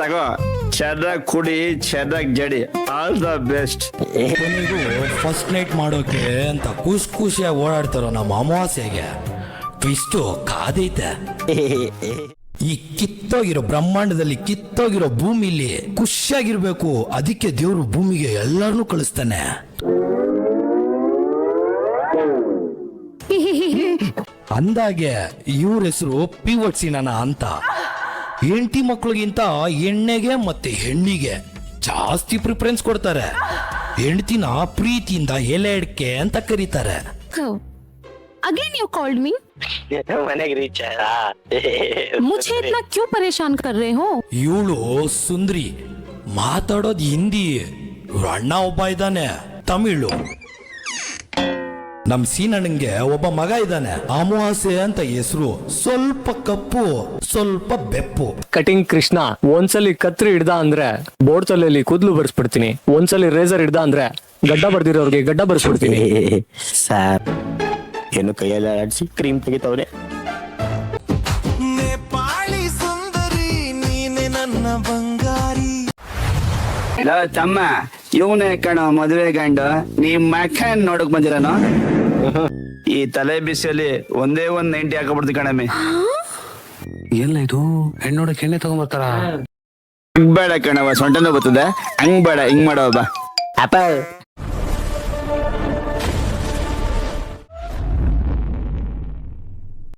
ತಗೋ, ಚೆನ್ನಾಗ್ ಕುಡಿ, ಚೆನ್ನಾಗ್ ಜಡಿ. All the best. ಕೊನೆಗೂ ಫಸ್ಟ್ ನೈಟ್ ಮಾಡೋಕೆ ಅಂತ ಖುಷಿಯಾಗಿ ಓಡಾಡ್ತಾರೋ ನಮ್ಮ ಅಮಾವಾಸ್ಯೆಗೆ ಟ್ವಿಸ್ಟು ಕಾದೈತೆ. ಈ ಕಿತ್ತೋಗಿರೋ ಬ್ರಹ್ಮಾಂಡದಲ್ಲಿ ಕಿತ್ತೋಗಿರೋ ಭೂಮಿಲಿ ಖುಷಿಯಾಗಿರ್ಬೇಕು, ಅದಕ್ಕೆ ದೇವ್ರು ಭೂಮಿಗೆ ಎಲ್ಲರನ್ನೂ ಕಳಿಸ್ತಾನೆ. ಅಂದಾಗೆ ಇವ್ರ ಹೆಸರು ಪಿವಟ್ ಸೀನನ ಅಂತ. ಹೆಂಡತಿ ಮಕ್ಳಿಗಿಂತ ಎಣ್ಣೆಗೆ ಮತ್ತೆ ಹೆಣ್ಣಿಗೆ ಜಾಸ್ತಿ ಪ್ರಿಫರೆನ್ಸ್ ಕೊಡ್ತಾರೆ. ಹೆಂಡತಿನ ಪ್ರೀತಿಯಿಂದ ಎಲೆ ಅಡ್ಕೆ ಅಂತ ಕರೀತಾರೆ. Again you called me. ಮನೆಗೆ ರೀಚ್ मुझे इतना क्यों परेशान कर रहे हो? ಇವಳು ಸುಂದ್ರಿ, ಮಾತಾಡೋದು ಹಿಂದಿ. ಇವ್ರ ಅಣ್ಣ ಒಬ್ಬ ಇದ್ದಾನೆ, ತಮಿಳು. ನಮ್ ಸೀನಣ್ಣಂಗೆ ಒಬ್ಬ ಮಗ ಇದ್ದಾನೆ, ಅಮಾವಾಸ್ಯೆ ಅಂತ ಹೆಸರು. ಸ್ವಲ್ಪ ಕಪ್ಪು, ಸ್ವಲ್ಪ ಬೆಪ್ಪು. ಕಟಿಂಗ್ ಕೃಷ್ಣ ಒಂದ್ಸಲಿ ಕತ್ರಿ ಹಿಡ್ದ ಅಂದ್ರೆ ಬೋರ್ಡ್ ತಲೆಯಲ್ಲಿ ಕೂದಲು ಬರ್ಸ್ಬಿಡ್ತೀನಿ. ಒಂದ್ಸಲಿ ರೇಸರ್ ಹಿಡ್ದ ಅಂದ್ರೆ ಗಡ್ಡ ಬರ್ದಿರೋರ್ಗೆ ಗಡ್ಡ ಬರ್ಸ್ಬಿಡ್ತೀನಿ. ಸರ್, ಏನು ಕೈಯಲ್ಲಿ ಆಡಿಸಿ ಕ್ರೀಮ್ ತೆಗಿತವ್ರೆ. ತಮ್ಮ, ಇವನೇ ಕಣ ಮದುವೆ ಗಂಡ. ನಿಮ್ ಮಕ್ಕನ್ ನೋಡಕ್ ಬಂದಿರನೋ? ಈ ತಲೆ ಬಿಸಿಯಲ್ಲಿ ಒಂದೇ ಒಂದ್ 90 ಹಾಕಬಿಡ್ತಿ ಕಣಮೆ. ಎಲ್ಲ ಇದು ಹೆಣ್ಣು ನೋಡಕ್ ಎಣ್ಣೆ ತಗೊಂಬರ್ತಾರ. ಬೇಡ ಕಣವ, ಸೊಂಟನ ಬರ್ತದೆ. ಹಂಗ್ ಬೇಡ, ಹಿಂಗ್ ಮಾಡವ ಬಾ. ಅಪ್ಪ